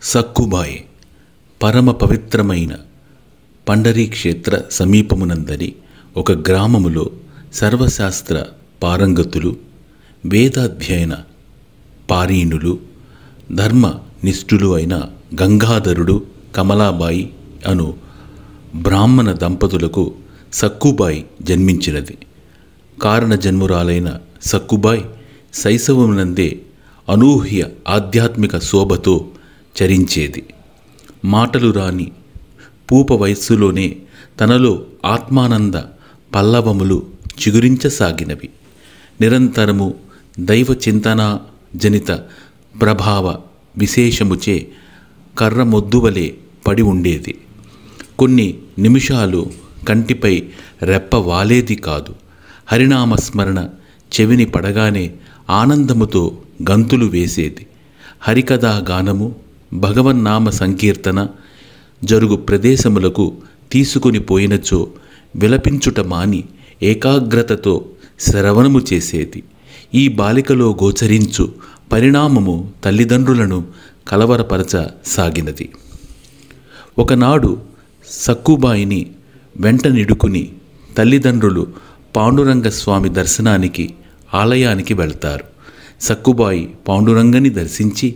సక్కుబాయి పరమ పవిత్రమైన పండరీ క్షేత్ర సమీపమునందలి ఒక గ్రామములో సర్వశాస్త్ర పారంగతులు, వేదాధ్యయన పారీణులు, ధర్మ నిష్ఠులు అయిన గంగాధరుడు, కమలాబాయి అను బ్రాహ్మణ దంపతులకు సక్కుబాయి జన్మించినది. కారణజన్మురాలైన సక్కుబాయి శైశవమునందే అనూహ్య ఆధ్యాత్మిక శోభతో చరించేది. మాటలు రాని పూప వయస్సులోనే తనలో ఆత్మానంద పల్లవములు చిగురించసాగినవి. నిరంతరము దైవ చింతనా జనిత ప్రభావ విశేషముచే కర్రమొద్దువలే పడి ఉండేది. కొన్ని నిమిషాలు కంటిపై రెప్ప వాలేది కాదు. హరినామస్మరణ చెవిని పడగానే ఆనందముతో గంతులు వేసేది. హరికథా గానము, భగవన్నామ సంకీర్తన జరుగు ప్రదేశములకు తీసుకుని పోయినచో విలపించుట మాని ఏకాగ్రతతో శ్రవణము చేసేది. ఈ బాలికలో గోచరించు పరిణామము తల్లిదండ్రులను కలవరపరచసాగినది. ఒకనాడు సక్కుబాయిని వెంట నిడుకుని తల్లిదండ్రులు పాండురంగస్వామి దర్శనానికి ఆలయానికి వెళ్తారు. సక్కుబాయి పాండురంగని దర్శించి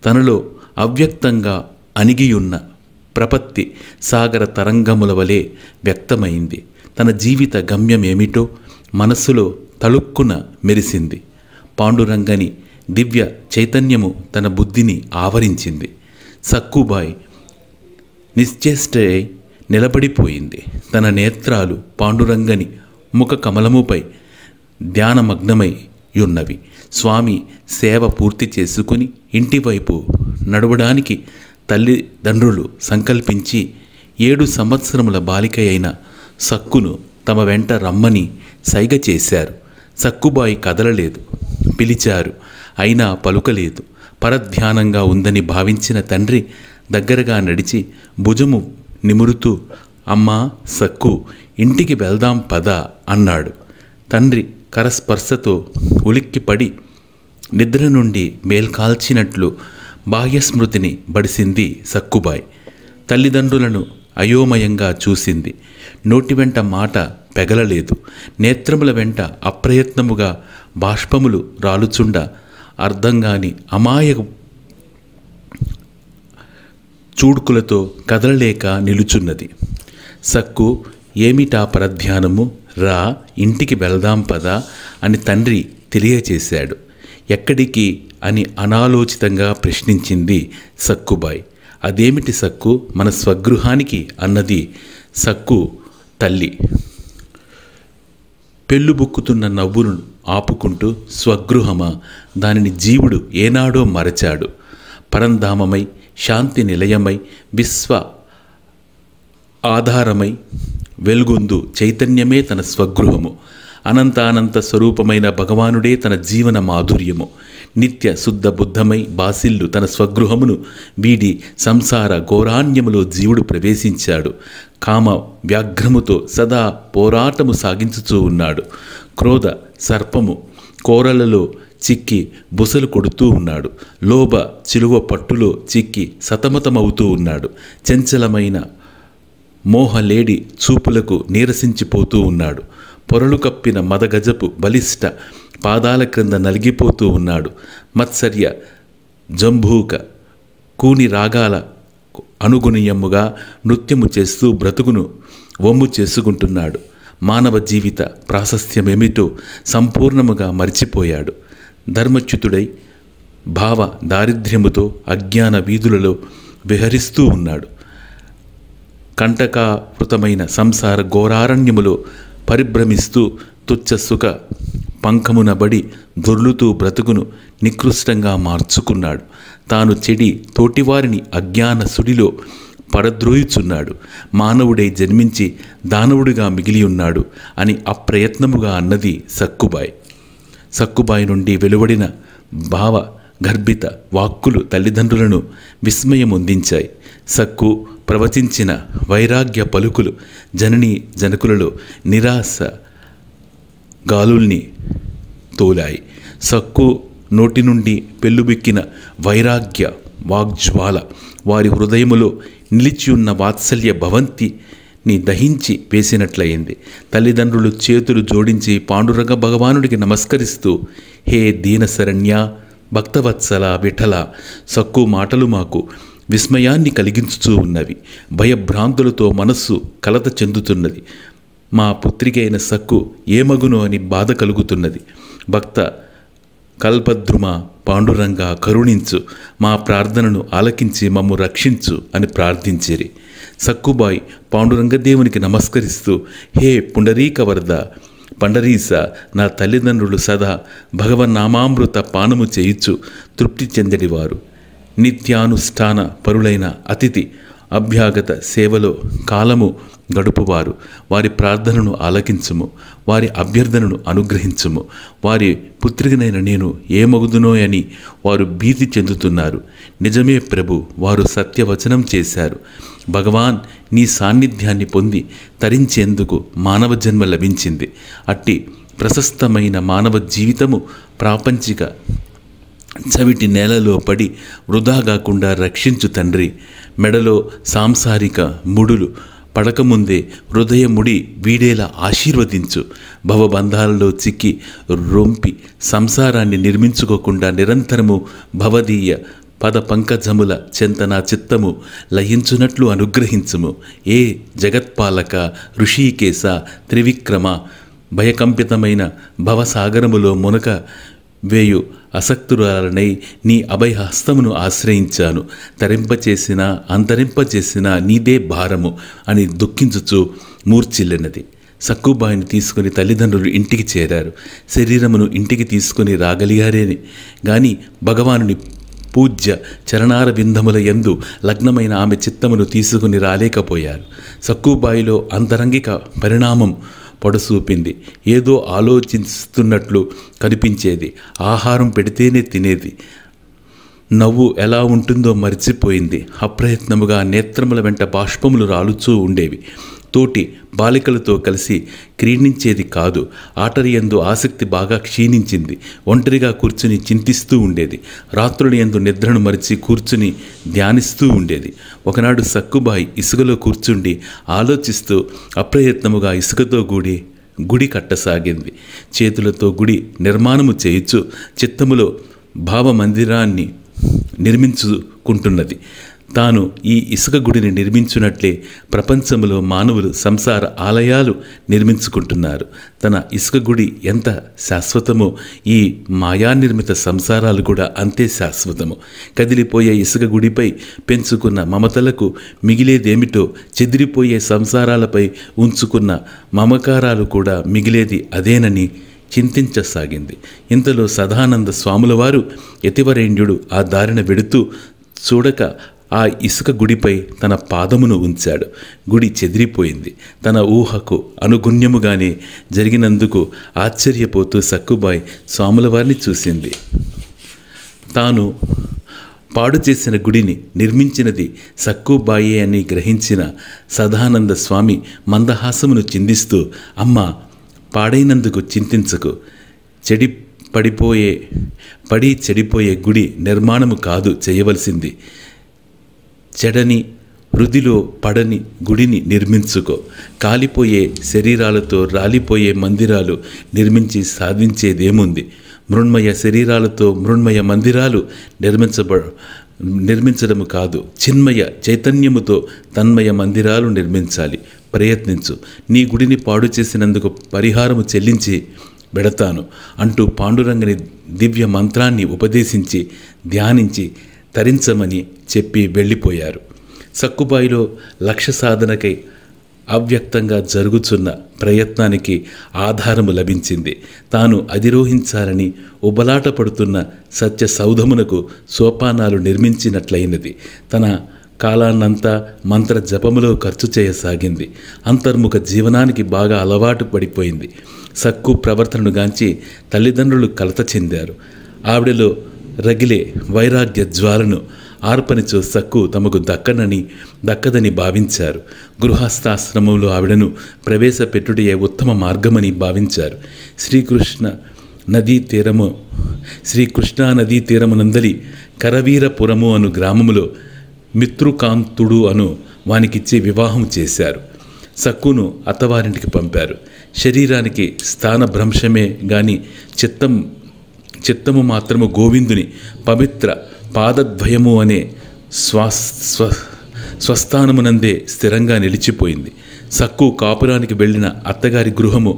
తనలో అవ్యక్తంగా అణిగియున్న ప్రపత్తి సాగర తరంగముల వలె వ్యక్తమైంది. తన జీవిత గమ్యమేమిటో మనస్సులో తళుక్కున మెరిసింది. పాండురంగని దివ్య చైతన్యము తన బుద్ధిని ఆవరించింది. సక్కుబాయి నిశ్చేష్టయై నిలబడిపోయింది. తన నేత్రాలు పాండురంగని ముఖ కమలముపై ధ్యానమగ్నమై యున్నవి. స్వామి సేవ పూర్తి చేసుకుని ఇంటివైపు నడవడానికి తల్లిదండ్రులు సంకల్పించి 7 సంవత్సరముల బాలిక అయిన సక్కును తమ వెంట రమ్మని సైగ చేశారు. సక్కుబాయి కదలలేదు. పిలిచారు, అయినా పలుకలేదు. పరధ్యానంగా ఉందని భావించిన తండ్రి దగ్గరగా నడిచి భుజము నిమురుతూ, అమ్మా సక్కు, ఇంటికి వెళ్దాం పద అన్నాడు. తండ్రి కరస్పర్శతో ఉలిక్కిపడి నిద్ర నుండి మేల్కాల్చినట్లు బాహ్యస్మృతిని బడిసింది సక్కుబాయి. తల్లిదండ్రులను అయోమయంగా చూసింది. నోటి వెంట మాట పెగలలేదు. నేత్రముల వెంట అప్రయత్నముగా బాష్పములు రాలుచుండ అర్థంగాని అమాయక చూడుకులతో కదలలేక నిలుచున్నది. సక్కు, ఏమిటా పరధ్యానము, రా ఇంటికి వెళ్దాం పదా అని తండ్రి తెలియచేశాడు. ఎక్కడికి అని అనాలోచితంగా ప్రశ్నించింది సక్కుబాయి. అదేమిటి సక్కు, మన స్వగృహానికి అన్నది సక్కు తల్లి. పెళ్ళుబుక్కుతున్న నవ్వును ఆపుకుంటూ, స్వగృహమా, దానిని జీవుడు ఏనాడో మరచాడు. పరంధామమై, శాంతి నిలయమై, విశ్వ ఆధారమై వెలుగొందు చైతన్యమే తన స్వగృహము. అనంతానంత స్వరూపమైన భగవానుడే తన జీవన మాధుర్యము. నిత్య శుద్ధ బుద్ధమై బాసిల్లు తన స్వగృహమును వీడి సంసార ఘోరాన్యములో జీవుడు ప్రవేశించాడు. కామ వ్యాఘ్రముతో సదా పోరాటము సాగించుచూ ఉన్నాడు. క్రోధ సర్పము కోరలలో చిక్కి బుసలు కొడుతూ ఉన్నాడు. లోభ చిలువ పట్టులో చిక్కి సతమతమవుతూ ఉన్నాడు. చంచలమైన మోహలేడి చూపులకు నీరసించిపోతూ ఉన్నాడు. పొరలు కప్పిన మదగజపు బలిష్ట పాదాల క్రింద నలిగిపోతూ ఉన్నాడు. మత్సర్య జంభూక కూని రాగాల అనుగుణీయముగా నృత్యము చేస్తూ బ్రతుకును వమ్ము చేసుకుంటున్నాడు. మానవ జీవిత ప్రాశస్త్యమేమిటో సంపూర్ణముగా మరిచిపోయాడు. ధర్మచ్యుతుడై భావ దారిద్ర్యముతో అజ్ఞాన వీధులలో విహరిస్తూ ఉన్నాడు. కంటకావృతమైన సంసార ఘోరారణ్యములో పరిభ్రమిస్తూ తుచ్చ సుఖ పంకమునబడి దొర్లుతూ బ్రతుకును నికృష్టంగా మార్చుకున్నాడు. తాను చెడి తోటివారిని అజ్ఞాన సుడిలో పడద్రోయుచున్నాడు. మానవుడై జన్మించి దానవుడిగా మిగిలి ఉన్నాడు అని అప్రయత్నముగా అన్నది సక్కుబాయి. సక్కుబాయి నుండి వెలువడిన భావ గర్భిత వాక్కులు తల్లిదండ్రులను విస్మయమొందించాయి. సక్కు ప్రవచించిన వైరాగ్య పలుకులు జననీ జనకులలో నిరాశ గాలుల్ని తోలాయి. సక్కు నోటి నుండి పెళ్ళుబిక్కిన వైరాగ్య వాగ్జ్వాల వారి హృదయములో నిలిచియున్న వాత్సల్య భవంతిని దహించి వేసినట్లయింది. తల్లిదండ్రులు చేతులు జోడించి పాండురంగ భగవానుడికి నమస్కరిస్తూ, హే దీనశరణ్య, భక్తవత్సల, విఠల, సక్కు మాటలు మాకు విస్మయాన్ని కలిగించుతూ ఉన్నవి. భయభ్రాంతులతో మనస్సు కలత చెందుతున్నది. మా పుత్రికైన సక్కు ఏమగును అని బాధ కలుగుతున్నది. భక్త కల్పద్రుమ పాండురంగ కరుణించు, మా ప్రార్థనను ఆలకించి మమ్ము రక్షించు అని ప్రార్థించిరి. సక్కుబాయి పాండురంగదేవునికి నమస్కరిస్తూ, హే పుండరీకవర్ధ, పండరీస, నా తల్లిదండ్రులు సదా భగవన్నామామృత పానము చేయుచు తృప్తి చెందడివారు. నిత్యానుష్ఠాన పరులైన అతిథి అభ్యాగత సేవలో కాలము గడుపువారు. వారి ప్రార్థనను ఆలకించుము, వారి అభ్యర్థనను అనుగ్రహించుము. వారి పుత్రికనైన నేను ఏమగుదునో అని వారు భీతి చెందుతున్నారు. నిజమే ప్రభు, వారు సత్యవచనం చేశారు. భగవాన్, నీ సాన్నిధ్యాన్ని పొంది తరించేందుకు మానవ జన్మ లభించింది. అట్టి ప్రశస్తమైన మానవ జీవితము ప్రాపంచిక చవిటి నేలలో పడి వృధా కాకుండా రక్షించు తండ్రి. మెడలో సాంసారిక ముడులు పడకముందే హృదయ ముడి వీడేలా ఆశీర్వదించు. భవబంధాలలో చిక్కి రొంపి సంసారాన్ని నిర్మించుకోకుండా నిరంతరము భవదీయ పద పంకజముల చెంతన చిత్తము లయించునట్లు అనుగ్రహించుము. ఏ జగత్పాలక, ఋషికేశ, త్రివిక్రమ, భయకంపితమైన భవసాగరములో మునక వేయు అసక్తురాలనై నీ అభయహస్తమును ఆశ్రయించాను. తరింపచేసిన అంతరింపచేసిన నీదే భారము అని దుఃఖించుచు మూర్ఛిల్లినది. సక్కుబాయిని తీసుకుని తల్లిదండ్రులు ఇంటికి చేరారు. శరీరమును ఇంటికి తీసుకుని రాగలిగారేని గాని భగవానుని పూజ్య చరణార విందముల యందు లగ్నమైన ఆమె చిత్తమును తీసుకుని రాలేకపోయారు. సక్కుబాయిలో అంతరంగిక పరిణామం పొడసూపింది. ఏదో ఆలోచిస్తున్నట్లు కనిపించేది. ఆహారం పెడితేనే తినేది. నవ్వు ఎలా ఉంటుందో మర్చిపోయింది. అప్రయత్నముగా నేత్రముల వెంట బాష్పములు రాలుచూ ఉండేవి. తోటి బాలికలతో కలిసి క్రీడించేది కాదు. ఆటరియందు ఆసక్తి బాగా క్షీణించింది. ఒంటరిగా కూర్చుని చింతిస్తూ ఉండేది. రాత్రుల యందు నిద్రను మరిచి కూర్చుని ధ్యానిస్తూ ఉండేది. ఒకనాడు సక్కుబాయి ఇసుకలో కూర్చుండి ఆలోచిస్తూ అప్రయత్నముగా ఇసుకతో గుడి కట్టసాగింది. చేతులతో గుడి నిర్మాణము చేయుచు చిత్తములో భావమందిరాన్ని నిర్మించుకుంటున్నది. తాను ఈ ఇసుక గుడిని నిర్మించున్నట్లే ప్రపంచంలో మానవులు సంసార ఆలయాలు నిర్మించుకుంటున్నారు. తన ఇసుక గుడి ఎంత శాశ్వతమో ఈ మాయానిర్మిత సంసారాలు కూడా అంతే శాశ్వతము. కదిలిపోయే ఇసుక గుడిపై పెంచుకున్న మమతలకు మిగిలేదేమిటో, చెదిరిపోయే సంసారాలపై ఉంచుకున్న మమకారాలు కూడా మిగిలేది అదేనని చింతించసాగింది. ఇంతలో సదానంద స్వాముల వారు యతివరేణ్యుడు ఆ దారిన వెడుతూ చూడక ఆ ఇసుక గుడిపై తన పాదమును ఉంచాడు. గుడి చెదిరిపోయింది. తన ఊహకు అనుగుణ్యముగానే జరిగినందుకు ఆశ్చర్యపోతూ సక్కుబాయి స్వాముల వారిని చూసింది. తాను పాడు చేసిన గుడిని నిర్మించినది సక్కుబాయే అని గ్రహించిన సదానంద స్వామి మందహాసమును చిందిస్తూ, అమ్మా, పాడైనందుకు చింతించకు. చెడిపోయే గుడి నిర్మాణము కాదు చేయవలసింది. చెడని వృధిలో పడని గుడిని నిర్మించుకో. కాలిపోయే శరీరాలతో రాలిపోయే మందిరాలు నిర్మించి సాధించేదేముంది? మృణ్మయ శరీరాలతో మృణ్మయ మందిరాలు నిర్మించడము కాదు, చిన్మయ చైతన్యముతో తన్మయ మందిరాలు నిర్మించాలి. ప్రయత్నించు. నీ గుడిని పాడు చేసినందుకు పరిహారము చెల్లించి పెడతాను అంటూ పాండురంగని దివ్య మంత్రాన్ని ఉపదేశించి ధ్యానించి తరించమని చెప్పి వెళ్ళిపోయారు. సక్కుబాయిలో లక్ష్య సాధనకై అవ్యక్తంగా జరుగుతున్న ప్రయత్నానికి ఆధారము లభించింది. తాను అధిరోహించాలని ఉబలాట పడుతున్న సత్య సౌధమునకు సోపానాలు నిర్మించినట్లయినది. తన కాలాన్నంతా మంత్ర జపములో ఖర్చు చేయసాగింది. అంతర్ముఖ జీవనానికి బాగా అలవాటు పడిపోయింది. సక్కు ప్రవర్తనను గాంచి తల్లిదండ్రులు కలత చెందారు. ఆవిడలో రగిలే వైరాగ్య జ్వాలను ఆర్పనిచో సక్కు తమకు దక్కదని భావించారు. గృహస్థాశ్రమంలో ఆవిడను ప్రవేశపెట్టుటయే ఉత్తమ మార్గమని భావించారు. శ్రీకృష్ణా నదీ తీరమునందలి కరవీరపురము అను గ్రామములో మిత్రుకాంతుడు అను వానికిచ్చి వివాహం చేశారు. సక్కును అత్తవారింటికి పంపారు. శరీరానికి స్థానభ్రంశమే గాని చిత్తము మాత్రము గోవిందుని పవిత్ర పాదద్వయము అనే స్వస్థానమునందే స్థిరంగా నిలిచిపోయింది. సక్కు కాపురానికి వెళ్ళిన అత్తగారి గృహము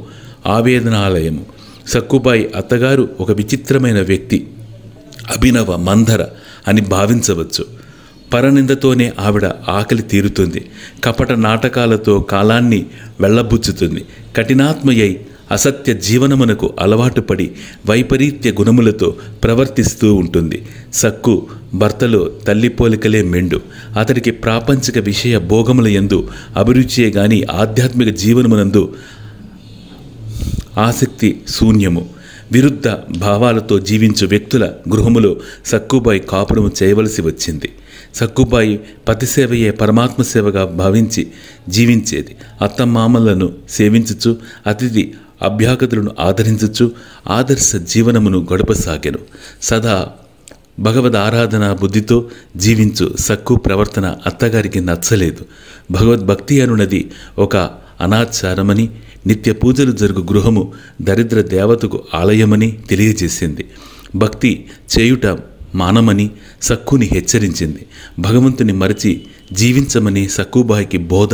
ఆవేదనాలయము. సక్కుబాయి అత్తగారు ఒక విచిత్రమైన వ్యక్తి, అభినవ మందర అని భావించవచ్చు. పరనిందతోనే ఆవిడ ఆకలి తీరుతుంది. కపట నాటకాలతో కాలాన్ని వెళ్ళబుచ్చుతుంది. కఠినాత్మయై అసత్య జీవనమునకు అలవాటు పడి వైపరీత్య గుణములతో ప్రవర్తిస్తూ ఉంటుంది. సక్కు భర్తలో తల్లి పోలికలే మెండు. అతడికి ప్రాపంచిక విషయ భోగముల యందు అభిరుచియే గాని ఆధ్యాత్మిక జీవనమునందు ఆసక్తి శూన్యము. విరుద్ధ భావాలతో జీవించు వ్యక్తుల గృహములో సక్కుబాయి కాపురము చేయవలసి వచ్చింది. సక్కుబాయి పతిసేవయే పరమాత్మ సేవగా భావించి జీవించేది. అత్తమామలను సేవించుచు అతిథి అభ్యాగతులను ఆదరించుచు ఆదర్శ జీవనమును గడపసాగెను. సదా భగవద్ ఆరాధన బుద్ధితో జీవించు సక్కు ప్రవర్తన అత్తగారికి నచ్చలేదు. భగవద్భక్తి అనున్నది ఒక అనాచారమని, నిత్య పూజలు జరుగు గృహము దరిద్ర దేవతకు ఆలయమని తెలియజేసింది. భక్తి చేయుట మానమని సక్కుని హెచ్చరించింది. భగవంతుని మరచి జీవించమని సక్కుబాయికి బోధ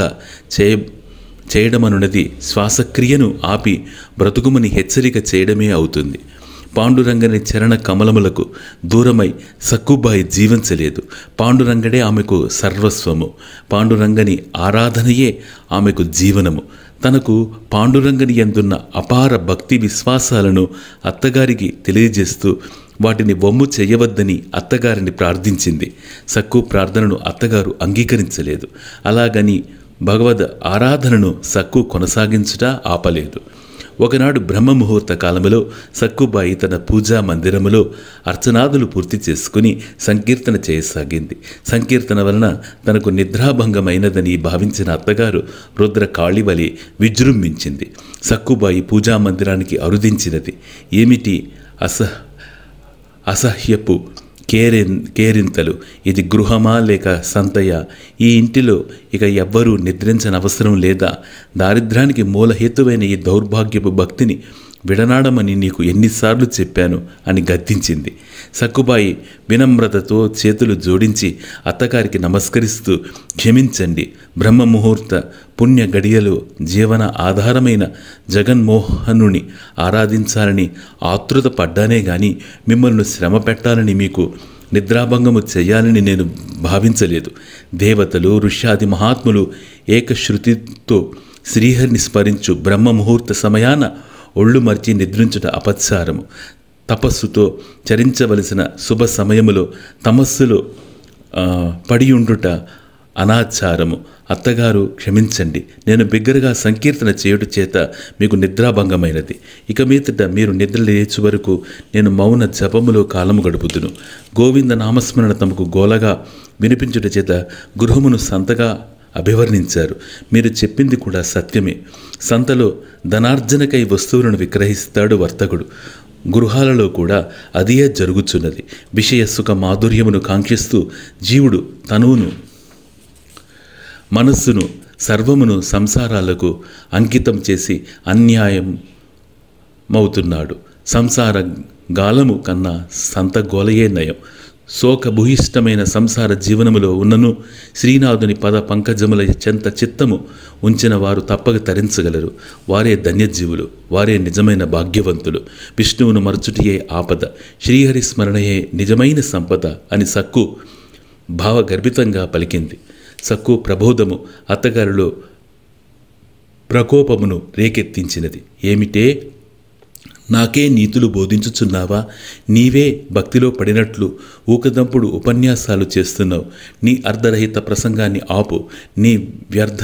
చేయడమనున్నది శ్వాసక్రియను ఆపి బ్రతుకుమని హెచ్చరిక చేయడమే అవుతుంది. పాండురంగని చరణ కమలములకు దూరమై సక్కుబాయి జీవించలేదు. పాండురంగడే ఆమెకు సర్వస్వము. పాండురంగని ఆరాధనయే ఆమెకు జీవనము. తనకు పాండురంగని యందున్న అపార భక్తి విశ్వాసాలను అత్తగారికి తెలియజేస్తూ వాటిని వమ్ము చేయవద్దని అత్తగారిని ప్రార్థించింది. సక్కు ప్రార్థనను అత్తగారు అంగీకరించలేదు. అలాగని భగవద్ ఆరాధనను సక్కు కొనసాగించుట ఆపలేదు. ఒకనాడు బ్రహ్మముహూర్త కాలములో సక్కుబాయి తన పూజా మందిరములో అర్చనాదులు పూర్తి చేసుకుని సంకీర్తన చేయసాగింది. సంకీర్తన వలన తనకు నిద్రాభంగమైనదని భావించిన అత్తగారు రుద్ర కాళివలి విజృంభించింది. సక్కుబాయి పూజా మందిరానికి అరుదించినది. ఏమిటి అసహ్యపు కేరింతలు! ఇది గృహమా లేక సంతయా? ఈ ఇంటిలో ఇక ఎవ్వరూ నిద్రించనవసరం లేదా? దారిద్ర్యానికి మూలహేతువైన ఈ దౌర్భాగ్యపు భక్తిని విడనాడమని నీకు ఎన్నిసార్లు చెప్పాను అని గద్దించింది. సక్కుబాయి వినమ్రతతో చేతులు జోడించి అత్తగారికి నమస్కరిస్తూ, క్షమించండి, బ్రహ్మముహూర్త పుణ్య గడియలో జీవన ఆధారమైన జగన్మోహనుని ఆరాధించాలని ఆతృత పడ్డానే గాని మిమ్మల్ని శ్రమ పెట్టాలని, మీకు నిద్రాభంగము చేయాలని నేను భావించలేదు. దేవతలు ఋష్యాది మహాత్ములు ఏకశ్రుతితో శ్రీహరిని స్మరించు బ్రహ్మముహూర్త సమయాన ఒళ్ళు మర్చి నిద్రించుట అపత్సారము. తపస్సుతో చరించవలసిన శుభ సమయములో తమస్సులో పడియుండుట అనాచారము. అత్తగారు క్షమించండి, నేను బిగ్గరగా సంకీర్తన చేయుట చేత మీకు నిద్రాభంగమైనది. ఇక మీదట మీరు నిద్ర లేచు వరకు నేను మౌన జపములో కాలము గడుపుదును. గోవింద నామస్మరణ తమకు గోలగా వినిపించుట చేత గృహమును సంతగా అభివర్ణించారు. మీరు చెప్పింది కూడా సత్యమే. సంతలో ధనార్జనకై వస్తువులను విక్రయిస్తాడు వర్తకుడు. గృహాలలో కూడా అదే జరుగుచున్నది. విషయ సుఖ మాధుర్యమును కాంక్షిస్తూ జీవుడు తనువును మనస్సును సర్వమును సంసారాలకు అంకితం చేసి అన్యాయమవుతున్నాడు. సంసార గాలము కన్నా సంత గోలయే నయం. శోకభూయిష్టమైన సంసార జీవనములో ఉన్నను శ్రీనాథుని పద పంకజముల చెంత చిత్తము ఉంచిన వారు తప్పక తరించగలరు. వారే ధన్యజీవులు, వారే నిజమైన భాగ్యవంతులు. విష్ణువును మరచుటియే ఆపద, శ్రీహరి స్మరణయే నిజమైన సంపద అని సక్కు భావగర్భితంగా పలికింది. సక్కు ప్రబోధము అత్తగారిలో ప్రకోపమును రేకెత్తించినది. ఏమిటే, నాకే నీతులు బోధించుచున్నావా? నీవే భక్తిలో పడినట్లు ఊకదంపుడు ఉపన్యాసాలు చేస్తున్నావు. నీ అర్ధరహిత ప్రసంగాన్ని ఆపు. నీ వ్యర్థ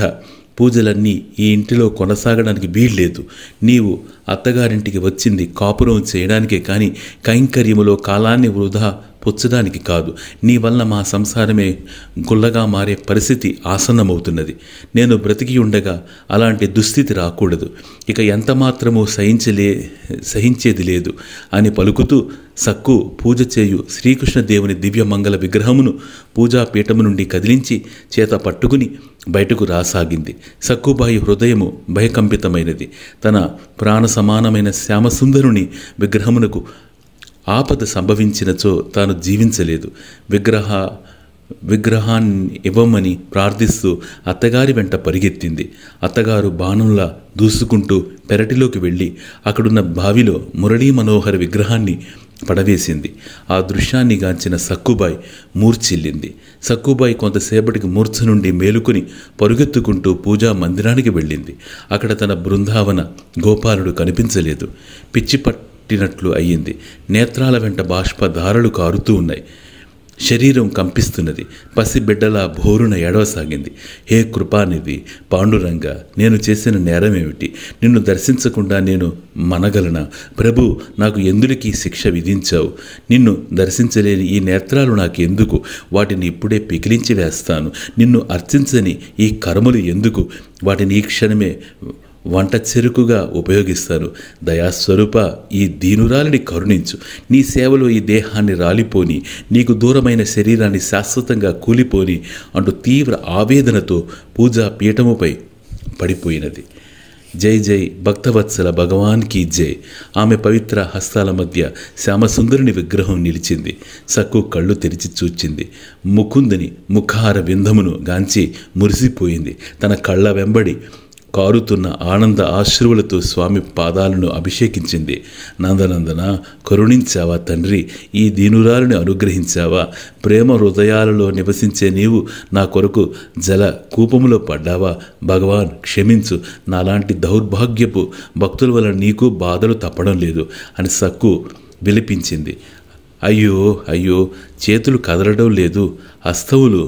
పూజలన్నీ ఈ ఇంటిలో కొనసాగడానికి వీల్లేదు. నీవు అత్తగారింటికి వచ్చింది కాపురం చేయడానికే కానీ కైంకర్యములో కాలాన్ని వృధా పుచ్చడానికి కాదు. నీ వలన మా సంసారమే గుల్లగా మారే పరిస్థితి ఆసన్నమవుతున్నది. నేను బ్రతికి ఉండగా అలాంటి దుస్థితి రాకూడదు. ఇక ఎంత మాత్రమూ సహించేది లేదు అని పలుకుతూ సక్కు పూజ చేయు శ్రీకృష్ణదేవుని దివ్యమంగళ విగ్రహమును పూజాపీఠము నుండి కదిలించి చేత పట్టుకుని బయటకు రాసాగింది. సక్కుబాయి హృదయము భయకంపితమైనది. తన ప్రాణ సమానమైన శ్యామసుందరుని విగ్రహమునకు ఆపద సంభవించినచో తాను జీవించలేదు. విగ్రహాన్ని ఇవ్వమని ప్రార్థిస్తూ అత్తగారి వెంట పరిగెత్తింది. అత్తగారు బాణంలా దూసుకుంటూ పెరటిలోకి వెళ్ళి అక్కడున్న బావిలో మురళీ మనోహర విగ్రహాన్ని పడవేసింది. ఆ దృశ్యాన్ని గాంచిన సక్కుబాయి మూర్ఛిల్లింది. సక్కుబాయి కొంతసేపటికి మూర్ఛ నుండి మేలుకుని పరుగెత్తుకుంటూ పూజా మందిరానికి వెళ్ళింది. అక్కడ తన బృందావన గోపాలుడు కనిపించలేదు. పిచ్చి పట్టినట్లు అయ్యింది. నేత్రాల వెంట బాష్పధారలు కారుతూ ఉన్నాయి. శరీరం కంపిస్తున్నది. పసిబిడ్డలా భోరున ఏడవసాగింది. హే కృపానిధి పాండురంగ, నేను చేసిన నేరమేమిటి? నిన్ను దర్శించకుండా నేను మనగలనా? ప్రభు, నాకు ఎందులకి శిక్ష విధించావు? నిన్ను దర్శించలేని ఈ నేత్రాలు నాకు ఎందుకు? వాటిని ఇప్పుడే పికిలించి వేస్తాను. నిన్ను అర్చించని ఈ కర్మలు ఎందుకు? వాటిని ఈ క్షణమే వంట చెరుకుగా ఉపయోగిస్తాను. దయాస్వరూప, ఈ దీనురాలిని కరుణించు. నీ సేవలో ఈ దేహాన్ని రాలిపోని, నీకు దూరమైన శరీరాన్ని శాశ్వతంగా కూలిపోని అంటూ తీవ్ర ఆవేదనతో పూజా పీఠముపై పడిపోయినది. జై జై భక్తవత్సల భగవాన్కి జై. ఆమె పవిత్ర హస్తాల మధ్య శ్యామసుందరుని విగ్రహం నిలిచింది. సక్కు కళ్ళు తెరిచి చూచింది. ముకుందుని ముఖార విందమును గాంచి మురిసిపోయింది. తన కళ్ళ వెంబడి కారుతున్న ఆనంద ఆశ్రువులతో స్వామి పాదాలను అభిషేకించింది. నందనందన, కరుణించావా తండ్రి? ఈ దీనురాలను అనుగ్రహించావా? ప్రేమ హృదయాలలో నివసించే నీవు నా కొరకు జల కూపములో పడ్డావా? భగవాన్ క్షమించు. నాలాంటి దౌర్భాగ్యపు భక్తుల వలన నీకు బాధలు తప్పడం లేదు అని సక్కు విలిపించింది. అయ్యో అయ్యో, చేతులు కదలడం లేదు, హస్తవులు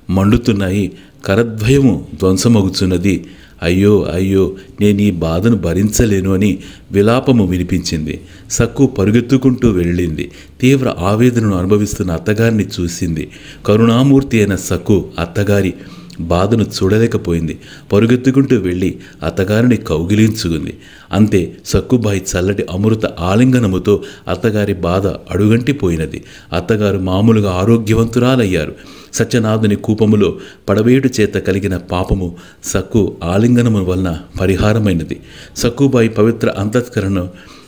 మండుతున్నాయి, కరద్వయము ధ్వంసమగుచున్నది. అయ్యో అయ్యో, నేను ఈ బాధను భరించలేను అని విలాపము వినిపించింది. సక్కు పరుగెత్తుకుంటూ వెళ్ళింది. తీవ్ర ఆవేదనను అనుభవిస్తున్న అత్తగారిని చూసింది. కరుణామూర్తి అయిన సక్కు అత్తగారి బాధను చూడలేకపోయింది. పరుగెత్తుకుంటూ వెళ్ళి అత్తగారిని కౌగిలించుకుంది. అంతే, సక్కుబాయి చల్లటి అమృత ఆలింగనముతో అత్తగారి బాధ అడుగంటిపోయినది. అత్తగారు మామూలుగా ఆరోగ్యవంతురాలయ్యారు. సత్యనాథుని కూపములో పడవేటు చేత కలిగిన పాపము సక్కు ఆలింగనము వలన పరిహారమైనది. సక్కుబాయి పవిత్ర అంతఃకరణను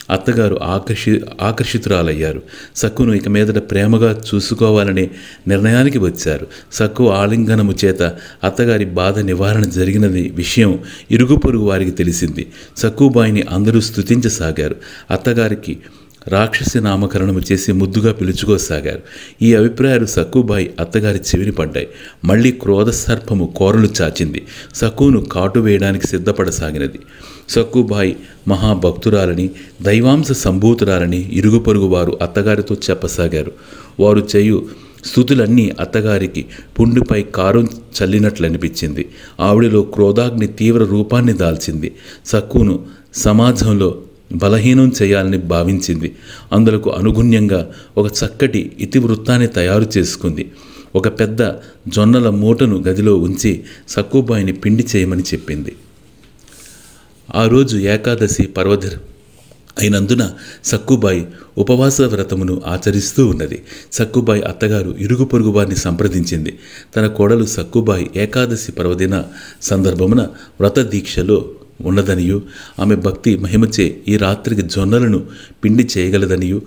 అత్తగారు ఆకర్షితురాలయ్యారు. సక్కును ఇక మీదట ప్రేమగా చూసుకోవాలనే నిర్ణయానికి వచ్చారు. సక్కు ఆలింగనము చేత అత్తగారి బాధ నివారణ జరిగినది విషయం ఇరుగు పొరుగు వారికి తెలిసింది. సక్కుబాయిని అందరూ స్తుతించసాగారు. అత్తగారికి రాక్షసి నామకరణము చేసి ముద్దుగా పిలుచుకోసాగారు. ఈ అభిప్రాయాలు సక్కుబాయి అత్తగారి చెవిని పడ్డాయి. మళ్ళీ క్రోధ సర్పము కోరలు చాచింది. సక్కును కాటు వేయడానికి సిద్ధపడసాగినది. సక్కుబాయి మహాభక్తురాలని, దైవాంశ సంభూతురాలని ఇరుగు పొరుగు వారు అత్తగారితో చెప్పసాగారు. వారు చేయు స్థుతులన్నీ అత్తగారికి పుండుపై కారం చల్లినట్లనిపించింది. ఆవిడలో క్రోధాగ్ని తీవ్ర రూపాన్ని దాల్చింది. సక్కును సమాజంలో బలహీనం చేయాలని భావించింది. అందులకు అనుగుణ్యంగా ఒక చక్కటి ఇతివృత్తాన్ని తయారు చేసుకుంది. ఒక పెద్ద జొన్నల మూటను గదిలో ఉంచి సక్కుబాయిని పిండి చేయమని చెప్పింది. ఆ రోజు ఏకాదశి పర్వదినం అయినందున సక్కుబాయి ఉపవాస వ్రతమును ఆచరిస్తూ ఉన్నది. సక్కుబాయి అత్తగారు ఇరుగు పొరుగు వారిని సంప్రదించింది. తన కోడలు సక్కుబాయి ఏకాదశి పర్వదిన సందర్భమున వ్రత దీక్షలో ఉన్నదనియు, ఆమె భక్తి మహిమచే ఈ రాత్రికి జొన్నలను పిండి చేయగలదనియు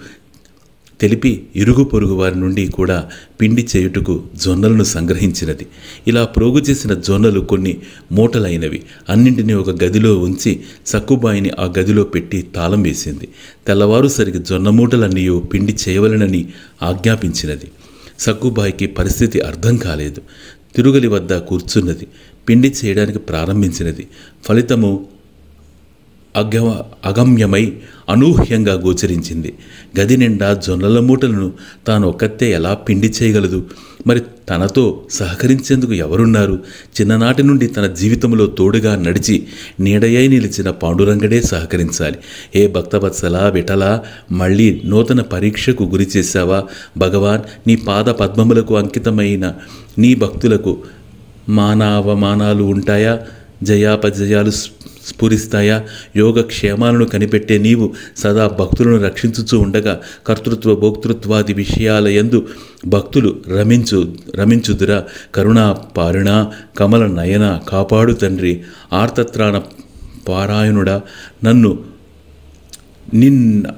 తెలిపి ఇరుగు పొరుగు వారి నుండి కూడా పిండి చేయుటకు జొన్నలను సంగ్రహించినది. ఇలా ప్రోగు చేసిన జొన్నలు కొన్ని మూటలైనవి. అన్నింటినీ ఒక గదిలో ఉంచి సక్కుబాయిని ఆ గదిలో పెట్టి తాళం వేసింది. తెల్లవారుసరికి జొన్న మూటలన్నీ పిండి చేయవలెనని ఆజ్ఞాపించినది. సక్కుబాయికి పరిస్థితి అర్థం కాలేదు. తిరుగలి వద్ద కూర్చున్నది. పిండి చేయడానికి ప్రారంభించినది. ఫలితము అగమ్యమై అనూహ్యంగా గోచరించింది. గది నిండా జొన్నల మూటలను తాను ఒక్కతే ఎలా పిండి చేయగలదు? మరి తనతో సహకరించేందుకు ఎవరున్నారు? చిన్ననాటి నుండి తన జీవితంలో తోడుగా నడిచి నీడయై నిలిచిన పాండురంగడే సహకరించాలి. ఏ భక్తవత్సలా విఠలా, మళ్ళీ నూతన పరీక్షకు గురి చేశావా భగవాన్? నీ పాద పద్మములకు అంకితమైన నీ భక్తులకు మానావమానాలు ఉంటాయా? జయాపజయాలు స్ఫురిస్తాయా? యోగక్షేమాలను కనిపెట్టే నీవు సదా భక్తులను రక్షించుచూ ఉండగా కర్తృత్వ భోక్తృత్వాది విషయాల యందు భక్తులు రమించుదురా? కరుణా పారుణ కమల నయన కాపాడు తండ్రి. ఆర్తత్రాణ పారాయణుడా, నన్ను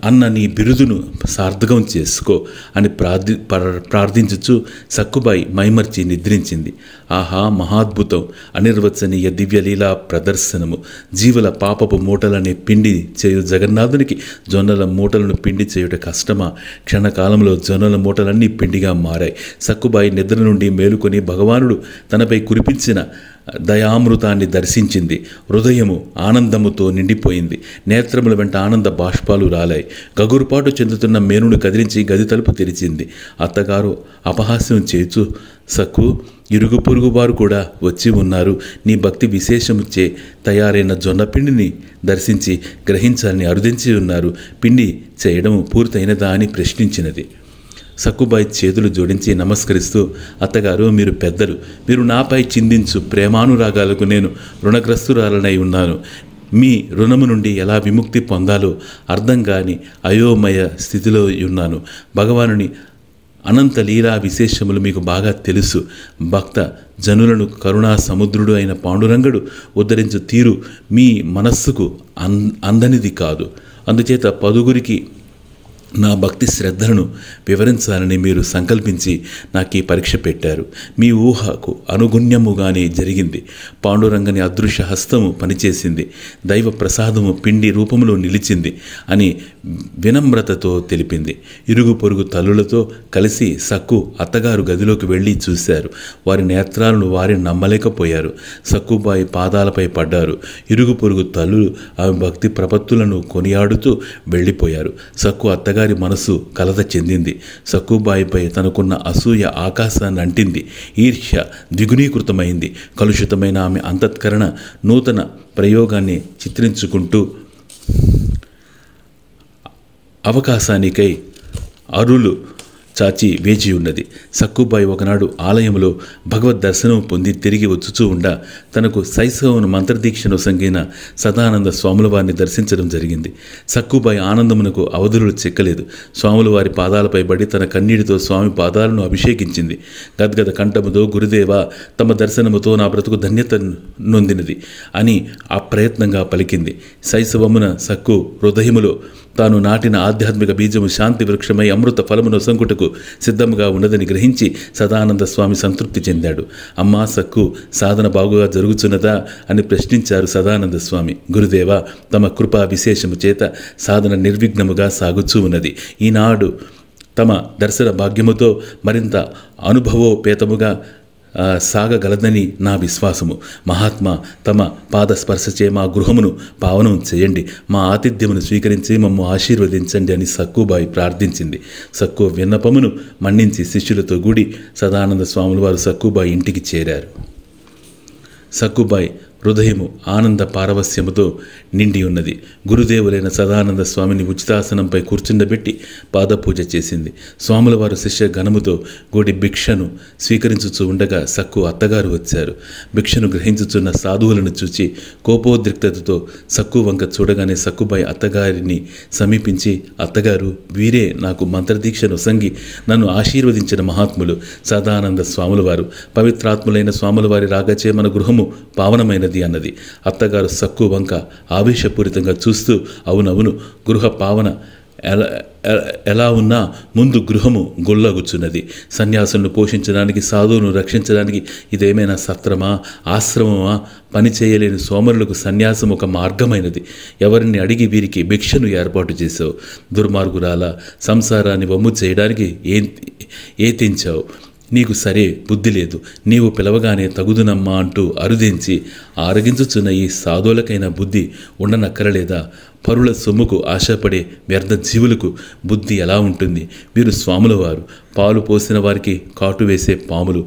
అన్న నీ బిరుదును సార్థకం చేసుకో అని ప్రార్థించుచు సక్కుబాయి మైమర్చి నిద్రించింది. ఆహా, మహాద్భుతం! అనిర్వచనీయ దివ్యలీలా ప్రదర్శనము. జీవుల పాపపు మూటలని పిండి చేయు జగన్నాథునికి జొన్నల మూటలను పిండి చేయుట కష్టమా? క్షణకాలంలో జొన్నల మూటలన్నీ పిండిగా మారాయి. సక్కుబాయి నిద్ర నుండి మేలుకొని భగవానుడు తనపై కురిపించిన దయామృతాన్ని దర్శించింది. హృదయము ఆనందముతో నిండిపోయింది. నేత్రముల వెంట ఆనంద బాష్పాలు రాలాయి. గగురుపాటు చెందుతున్న మేనును కదిలించి గది తలుపు తెరిచింది. అత్తగారు అపహాస్యం చేయుచు, సక్కు, ఇరుగు పొరుగు వారు కూడా వచ్చి ఉన్నారు. నీ భక్తి విశేషముచ్చే తయారైన జొన్న పిండిని దర్శించి గ్రహించాలని అరుదించి ఉన్నారు. పిండి చేయడం పూర్తయినదా అని ప్రశ్నించినది. సక్కుబాయి చేతులు జోడించి నమస్కరిస్తూ, అత్తగారు, మీరు పెద్దలు. మీరు నాపై చిందించు ప్రేమానురాగాలకు నేను రుణగ్రస్తురాలనై ఉన్నాను. మీ రుణము నుండి ఎలా విముక్తి పొందాలో అర్థం కాని అయోమయ స్థితిలో ఉన్నాను. భగవానుని అనంత లీలా విశేషములు మీకు బాగా తెలుసు. భక్త జనులను కరుణా సముద్రుడు అయిన పాండురంగడు ఉద్ధరించు తీరు మీ మనస్సుకు అందనిది కాదు. అందుచేత పదుగురికి నా భక్తి శ్రద్ధలను వివరించాలని మీరు సంకల్పించి నాకు ఈ పరీక్ష పెట్టారు. మీ ఊహకు అనుగుణ్యముగానే జరిగింది. పాండురంగని అదృశ్య హస్తము పనిచేసింది. దైవ ప్రసాదము పిండి రూపంలో నిలిచింది అని వినమ్రతతో తెలిపింది. ఇరుగు పొరుగు తల్లులతో కలిసి సక్కు అత్తగారు గదిలోకి వెళ్ళి చూశారు. వారి నేత్రాలను వారి నమ్మలేకపోయారు. సక్కుబాయి పాదాలపై పడ్డారు. ఇరుగు పొరుగు తల్లులు ఆమె భక్తి ప్రపత్తులను కొనియాడుతూ వెళ్ళిపోయారు. సక్కు అత్తగారి మనసు కలత చెందింది. సక్కుబాయిపై తనకున్న అసూయ ఆకాశాన్ని అంటింది. ఈర్ష్య ద్విగుణీకృతమైంది. కలుషితమైన ఆమె అంతఃకరణ నూతన ప్రయోగాన్ని చిత్రించుకుంటూ అవకాశానికై అరులు చాచి వేచి ఉన్నది. సక్కుబాయి ఒకనాడు ఆలయంలో భగవద్ దర్శనం పొంది తిరిగి వచ్చుచూ ఉండా తనకు శైశవను మంత్రదీక్షను సంగిన సదానంద స్వాముల వారిని దర్శించడం జరిగింది. సక్కుబాయి ఆనందమునకు అవధులు చెక్కలేదు. స్వాముల వారి పాదాలపై పడి తన కన్నీటితో స్వామి పాదాలను అభిషేకించింది. గద్గద కంఠముతో, గురుదేవా, తమ దర్శనముతో నా బ్రతుకు ధన్యత నొందినది అని అప్రయత్నంగా పలికింది. శైశవమున సక్కు హృదయములో తాను నాటిన ఆధ్యాత్మిక బీజము శాంతి వృక్షమై అమృత ఫలమును సంకుటకు సిద్ధంగా ఉన్నదని గ్రహించి సదానంద స్వామి సంతృప్తి చెందాడు. అమ్మా సక్కు, సాధన బాగుగా జరుగుతున్నదా అని ప్రశ్నించారు సదానంద స్వామి. గురుదేవా, తమ కృపా విశేషము చేత సాధన నిర్విఘ్నముగా సాగుచూ ఉన్నది. ఈనాడు తమ దర్శన భాగ్యముతో మరింత అనుభవోపేతముగా సాగగలదని నా విశ్వాసము. మహాత్మా, తమ పాదస్పర్శచే మా గృహమును పావనం చేయండి. మా ఆతిథ్యమును స్వీకరించి మమ్ము ఆశీర్వదించండి అని సక్కుబాయి ప్రార్థించింది. సక్కు విన్నపమును మన్నించి శిష్యులతో కూడి సదానంద స్వాముల వారు సక్కుబాయి ఇంటికి చేరారు. సక్కుబాయి హృదయము ఆనంద పారవస్యముతో నిండి ఉన్నది. గురుదేవులైన సదానంద స్వామిని ఉచితాసనంపై కూర్చుండబెట్టి పాదపూజ చేసింది. స్వాముల వారు శిష్య గణముతో గోడి భిక్షను స్వీకరించుచూ ఉండగా సక్కు అత్తగారు వచ్చారు. భిక్షను గ్రహించుచున్న సాధువులను చూచి కోపోద్రిక్తతతో సక్కు వంక చూడగానే సక్కుబాయి అత్తగారిని సమీపించి, అత్తగారు, వీరే నాకు మంత్రదీక్షను సంగి నన్ను ఆశీర్వదించిన మహాత్ములు సదానంద స్వాముల వారు. పవిత్రాత్ములైన స్వాముల వారి రాగచే మన గృహము పావనమైనది అన్నది. అత్తగారు సక్కు వంక ఆవేశపూరితంగా చూస్తూ, అవునవును, గృహ పావన ఎలా ఉన్నా ముందు గృహము గొల్లగుచున్నది. సన్యాసులను పోషించడానికి, సాధువును రక్షించడానికి ఇదేమైనా సత్రమా, ఆశ్రమమా? పని చేయలేని సోమరులకు సన్యాసం ఒక మార్గమైనది. ఎవరిని అడిగి వీరికి భిక్షను ఏర్పాటు చేశావు? దుర్మార్గురాల, సంసారాన్ని వమ్ము చేయడానికి ఏ తెంచావు? నీకు సరే బుద్ధి లేదు, నీవు పిలవగానే తగుదునమ్మా అంటూ అరుదించి ఆరగించుచున్న ఈ సాధువులకైన బుద్ధి ఉండనక్కరలేదా? పరుల సొమ్ముకు ఆశపడే వ్యర్థ జీవులకు బుద్ధి ఎలా ఉంటుంది? వీరు స్వాముల వారు, పాలు పోసిన వారికి కాటు వేసే పాములు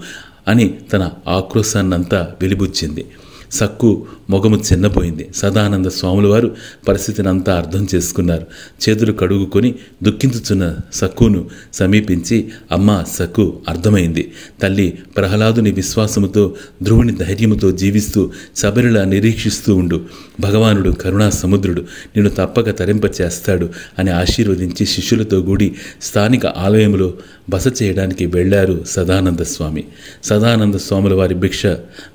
అని తన ఆక్రోశాన్నంతా వెలిబుచ్చింది. సక్కు మొగము చిన్నపోయింది. సదానంద స్వాముల వారు పరిస్థితిని అంతా అర్థం చేసుకున్నారు. చేతులు కడుగుకొని దుఃఖించుచున్న సక్కును సమీపించి, అమ్మా సక్కు, అర్థమైంది. తల్లి ప్రహ్లాదుని విశ్వాసముతో, ధ్రువుని ధైర్యముతో జీవిస్తూ శబరిలా నిరీక్షిస్తూ ఉండు. భగవానుడు కరుణా సముద్రుడు, నిన్ను తప్పక తరింప చేస్తాడు అని ఆశీర్వదించి శిష్యులతో కూడి స్థానిక ఆలయంలో బస చేయడానికి వెళ్లారు సదానంద స్వామి. సదానంద స్వాముల వారి భిక్ష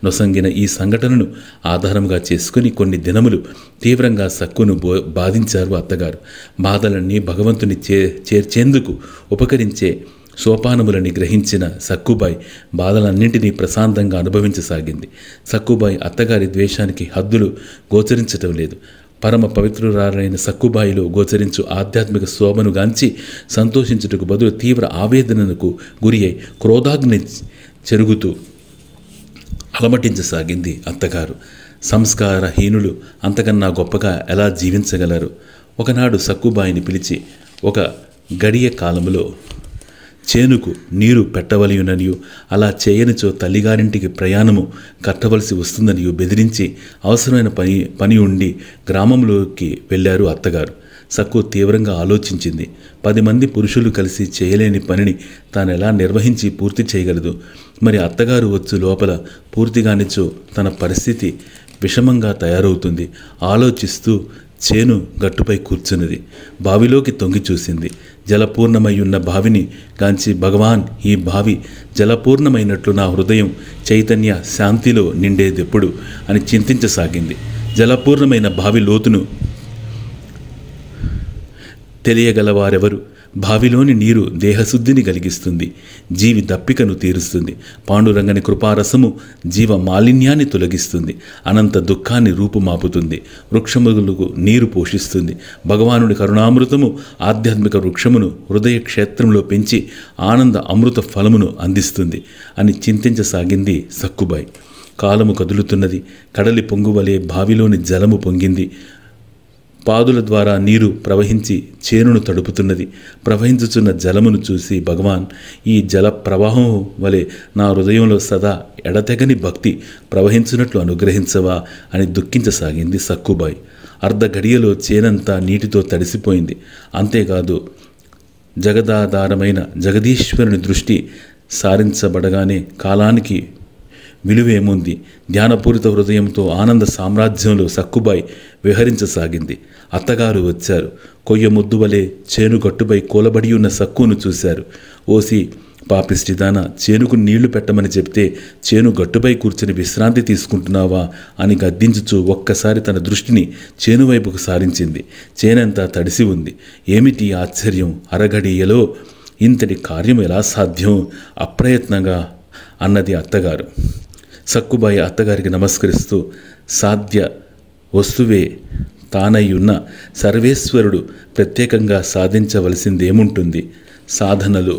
నొసంగిన ఈ సంఘటనను ఆధారంగా చేసుకుని కొన్ని దినములు తీవ్రంగా సక్కును బాధించారు అత్తగారు. బాధలన్నీ భగవంతుని చేర్చేందుకు ఉపకరించే సోపానములని గ్రహించిన సక్కుబాయి బాధలన్నింటినీ ప్రశాంతంగా అనుభవించసాగింది. సక్కుబాయి అత్తగారి ద్వేషానికి హద్దులు గోచరించటం లేదు. పరమ పవిత్రురాలైన సక్కుబాయిలో గోచరించు ఆధ్యాత్మిక శోభను గాంచి సంతోషించుటకు బదులు తీవ్ర ఆవేదనకు గురి అయి క్రోధాగ్ని చెరుగుతూ అలమటించసాగింది అత్తగారు. సంస్కారహీనులు అంతకన్నా గొప్పగా ఎలా జీవించగలరు? ఒకనాడు సక్కుబాయిని పిలిచి, ఒక గడియ కాలములో చేనుకు నీరు పెట్టవలయుననియు, అలా చేయనిచో తల్లిగారింటికి ప్రయాణము కట్టవలసి వస్తుందనియు బెదిరించి అవసరమైన పని ఉండి గ్రామంలోకి వెళ్ళారు అత్తగారు. సక్కు తీవ్రంగా ఆలోచించింది. 10 మంది పురుషులు కలిసి చేయలేని పనిని తానెలా నిర్వహించి పూర్తి చేయగలదు? మరి అత్తగారు వచ్చు లోపల పూర్తిగానిచో తన పరిస్థితి విషమంగా తయారవుతుంది. ఆలోచిస్తూ చేను గట్టుపై కూర్చున్నది. బావిలోకి తొంగి చూసింది. జలపూర్ణమయ్యున్న బావిని గాంచి, భగవాన్, ఈ బావి జలపూర్ణమైనట్లు నా హృదయం చైతన్య శాంతిలో నిండేదెప్పుడు అని చింతించసాగింది. జలపూర్ణమైన బావి లోతును తెలియగలవారెవరు? బావిలోని నీరు దేహశుద్ధిని కలిగిస్తుంది, జీవి దప్పికను తీరుస్తుంది. పాండురంగని కృపారసము జీవ మాలిన్యాన్ని తొలగిస్తుంది, అనంత దుఃఖాన్ని రూపుమాపుతుంది, వృక్షములకు నీరు పోషిస్తుంది. భగవానుడి కరుణామృతము ఆధ్యాత్మిక వృక్షమును హృదయ క్షేత్రంలో పెంచి ఆనంద అమృత ఫలమును అందిస్తుంది అని చింతించసాగింది సక్కుబాయి. కాలము కదులుతున్నది. కడలి పొంగువలే బావిలోని జలము పొంగింది. పాదుల ద్వారా నీరు ప్రవహించి చేనును తడుపుతున్నది. ప్రవహించుచున్న జలమును చూసి, భగవాన్, ఈ జల ప్రవాహం వలె నా హృదయంలో సదా ఎడతెగని భక్తి ప్రవహించినట్లు అనుగ్రహించవా అని దుఃఖించసాగింది సక్కుబాయి. అర్ధ గడియలో చేనంతా నీటితో తడిసిపోయింది. అంతేకాదు, జగదాధారమైన జగదీశ్వరుని దృష్టి సారించబడగానే కాలానికి విలువేముంది? ధ్యానపూరిత హృదయంతో ఆనంద సామ్రాజ్యంలో సక్కుబాయి విహరించసాగింది. అత్తగారు వచ్చారు. కొయ్య ముద్దువలే చేనుగట్టుపై కూలబడి ఉన్న సక్కును చూశారు. ఓసి పాపిష్టిదాన, చేనుకు నీళ్లు పెట్టమని చెప్తే చేను గట్టుపై కూర్చుని విశ్రాంతి తీసుకుంటున్నావా అని గద్దించుచూ ఒక్కసారి తన దృష్టిని చేను వైపుకు సారించింది. చేనంతా తడిసి ఉంది. ఏమిటి ఆశ్చర్యం! అరగడియలో ఇంతటి కార్యం ఎలా సాధ్యం? అప్రయత్నంగా అన్నది అత్తగారు. సక్కుబాయి అత్తగారికి నమస్కరిస్తూ, సాధ్య వస్తువే తానయ్యున్న సర్వేశ్వరుడు ప్రత్యేకంగా సాధించవలసిందేముంటుంది? సాధనలు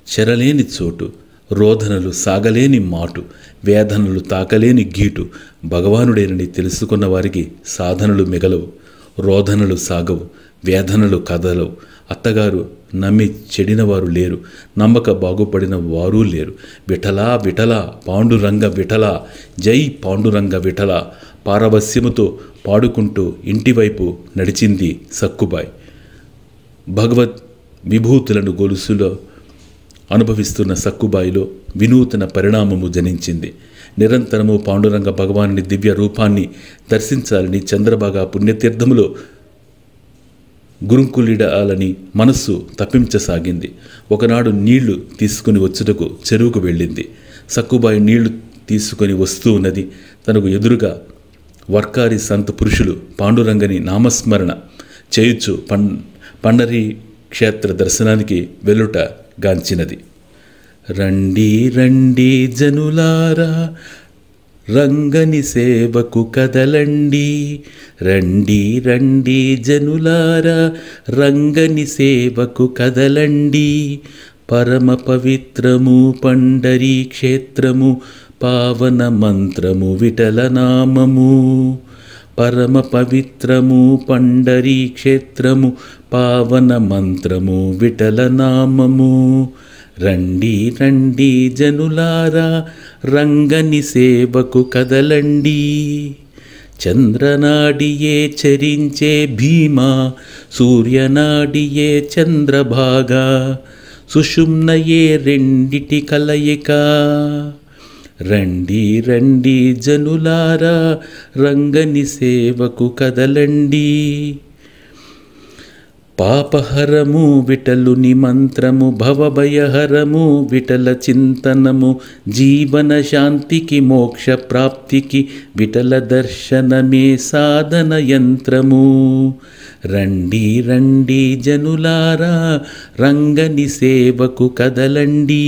చెరలేని చోటు, రోధనలు సాగలేని మాటు, వేదనలు తాకలేని గీటు. భగవానుడేనని తెలుసుకున్న వారికి సాధనలు మిగలవు, రోధనలు సాగవు, వేదనలు కదలవు. అత్తగారు నమ్మి చెడినవారు లేరు, నమ్మక బాగుపడిన వారూ లేరు. విఠలా విఠలా, పాండురంగ విఠలా, జై పాండురంగ విఠలా పారవస్యముతో పాడుకుంటూ ఇంటివైపు నడిచింది సక్కుబాయి. భగవద్ విభూతులను గొలుసులో అనుభవిస్తున్న సక్కుబాయిలో వినూతన పరిణామము జనించింది. నిరంతరము పాండురంగ భగవానుని దివ్య రూపాన్ని దర్శించాలని చంద్రబాగా పుణ్యతీర్థములో గురుంకులిడాలని మనస్సు తప్పించసాగింది. ఒకనాడు నీళ్లు తీసుకుని వచ్చుటకు చెరువుకు వెళ్ళింది. సక్కుబాయి నీళ్లు తీసుకొని వస్తూ ఉన్నది. తనకు ఎదురుగా వర్కారి సంత పురుషులు పాండురంగని నామస్మరణ చేయుచు పండరీ క్షేత్ర దర్శనానికి వెలుట గాంచినది. రండి రండి జనులారా, రంగని సేవకు కదలండి. రండి రండి జనులారా, రంగని సేవకు కదలండి. పరమ పవిత్రము పండరీ క్షేత్రము పావన మంత్రము విఠలనామము. పరమ పవిత్రము పండరీ క్షేత్రము పావన మంత్రము విఠలనామము. రండి రండి జనులారా రంగని సేవకు కదలండి. చంద్రనాడియే చరించే భీమా, సూర్యనాడియే చంద్రభాగా, సుషుమ్నయే రెండిటి కలయిక. రండి రండి జనులారా రంగని సేవకు కదలండి. పాపహరము విఠలుని మంత్రము, భవభయహరము విఠల చింతనము, జీవన శాంతికి మోక్ష ప్రాప్తికి విఠల దర్శనమే సాధన యంత్రము. రండి రండి జనులారా రంగని సేవకు కదలండి.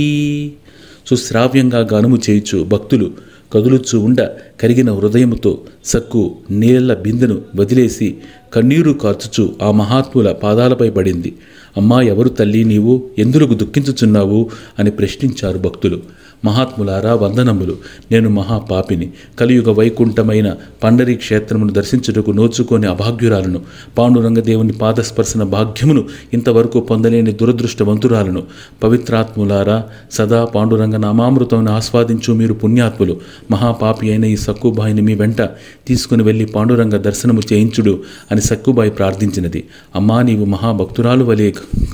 సుశ్రావ్యంగా గానము చేయుచు భక్తులు కదులుచూ ఉండ కరిగిన హృదయముతో సక్కు నీళ్ల బిందెను వదిలేసి కన్నీరు కార్చుచు ఆ మహాత్ముల పాదాలపై పడింది. అమ్మా, ఎవరు తల్లి నీవు? ఎందులకు దుఃఖించుచున్నావు అని ప్రశ్నించారు భక్తులు. మహాత్ములారా వందనములు. నేను మహాపాపిని. కలియుగ వైకుంఠమైన పండరీ క్షేత్రమును దర్శించుటకు నోచుకొని అభాగ్యురాలను. పాండురంగదేవుని పాదస్పర్శన భాగ్యమును ఇంతవరకు పొందలేని దురదృష్టవంతురాలను. పవిత్రాత్ములారా, సదా పాండురంగ నామామృతమును ఆస్వాదించు మీరు పుణ్యాత్ములు. మహాపాపి అయిన ఈ సక్కుబాయిని మీ వెంట తీసుకుని వెళ్ళి పాండురంగ దర్శనము చేయించుడు అని సక్కుబాయి ప్రార్థించినది. అమ్మా, నీవు మహాభక్తురాలు వలె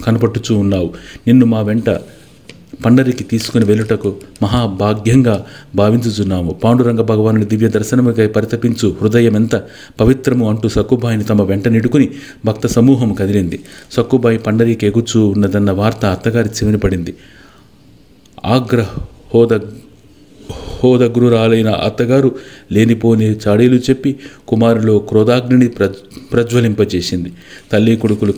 కనపట్టుచూ ఉన్నావు. నిన్ను మా వెంట పండరికి తీసుకుని వెళ్ళుటకు మహాభాగ్యంగా భావించుచున్నాము. పాండురంగ భగవానుని దివ్య దర్శనముకై పరితపించు హృదయం ఎంత పవిత్రము అంటూ సక్కుబాయిని తమ వెంట నిడుకుని భక్త సమూహము కదిలింది. సక్కుబాయి పండరికి ఎగుచూ ఉన్నదన్న వార్త అత్తగారి చెవిన పడింది. హోదగ్రురాలైన అత్తగారు లేనిపోని చాడీలు చెప్పి కుమారులో క్రోధాగ్నిని ప్రజ్వలింపచేసింది. తల్లి కొడుకులు